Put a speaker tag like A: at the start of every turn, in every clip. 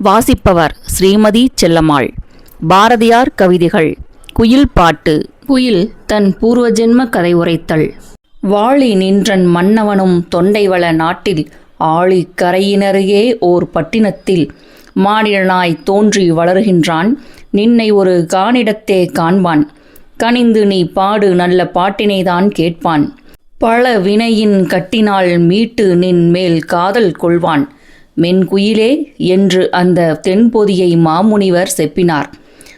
A: வாசிப்பவர் ஸ்ரீமதி செல்லம்மாள். பாரதியார் கவிதைகள். குயில் பாட்டு. குயில் தன் பூர்வ ஜென்ம கதை உரைத்தல். வாழி நின்றன் மன்னவனும் தொண்டைவள நாட்டில் ஆழி கரையினருகே ஓர் பட்டினத்தில் மானிடனாய் தோன்றி வளர்கின்றான். நின்னை ஒரு காணிடத்தே காண்பான். கனிந்து நீ பாடு நல்ல பாட்டினைதான் கேட்பான். பல வினையின் கட்டினால் மீட்டு நின் மேல் காதல் கொள்வான். மென்குயிலே என்று அந்த தென்பொதியை மாமுனிவர் செப்பினார்.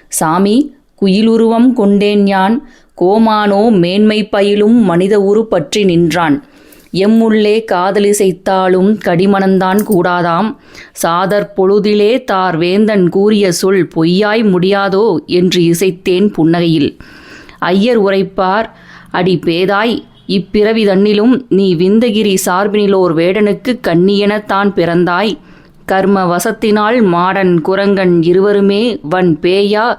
A: சாமி, குயிலுருவம் கொண்டேன் யான், கோமானோ மேன்மை பயிலும் மனித உரு பற்றி நின்றான். எம்முள்ளே காதலிசைத்தாலும் கடிமணந்தான் கூடாதாம். சாதற் பொழுதிலே தார் வேந்தன் கூறிய சொல் பொய்யாய் முடியாதோ என்று இசைத்தேன் புன்னகையில். ஐயர் உரைப்பார், அடி பேதாய், இப்பிறவி தன்னிலும் நீ விந்தகிரி சார்பினிலோர் வேடனுக்கு கன்னியெனத்தான் பிறந்தாய். கர்ம வசத்தினால் மாடன் குரங்கன் இருவருமே வன் பேயா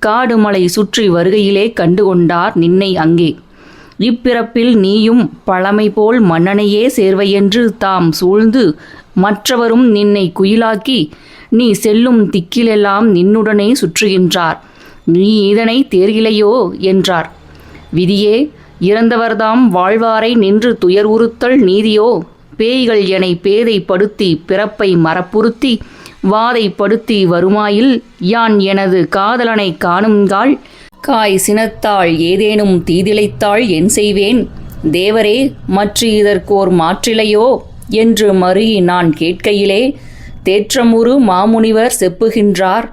A: காடுமலை சுற்றி வருகையிலே கண்டுகொண்டார் நின்னை அங்கே. இப்பிறப்பில் நீயும் பழமை போல் மன்னனையே சேர்வையென்று தாம் சூழ்ந்து மற்றவரும் நின்னை குயிலாக்கி நீ செல்லும் திக்கிலெல்லாம் நின்னுடனே சுற்றுகின்றார். நீ இதனை தேர்கிலையோ என்றார். விதியே, இறந்தவர்தாம் வாழ்வாரை நின்று துயர் உறுத்தல் நீதியோ? பேய்கள் எனை பேதைப்படுத்தி பிறப்பை மறப்புறுத்தி வாதைப்படுத்தி வருமாயில் யான் எனது காதலனை காணுங்கால் காய் சினத்தாள் ஏதேனும் தீதிளைத்தாள் என் செய்வேன்? தேவரே, மற்ற இதற்கோர் மாற்றிலையோ என்று மருகி நான் கேட்கையிலே தேற்றமுறு மாமுனிவர் செப்புகின்றார்.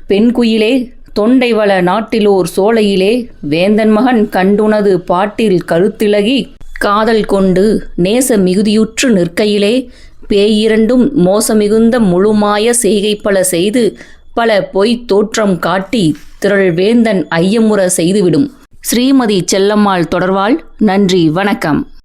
A: பெண்குயிலே, தொண்டைவள நாட்டிலோர் சோலையிலே வேந்தன் மகன் கண்டுனது பாட்டில் கருத்திலகி காதல் கொண்டு நேச மிகுதியுற்று நிற்கையிலே பேயிரண்டும் மோசமிகுந்த முழுமாய செய்கை பல செய்து பல பொய்த் தோற்றம் காட்டி திரள் வேந்தன் ஐயமுற செய்துவிடும். ஸ்ரீமதி செல்லம்மாள் தொடர்வாள். நன்றி, வணக்கம்.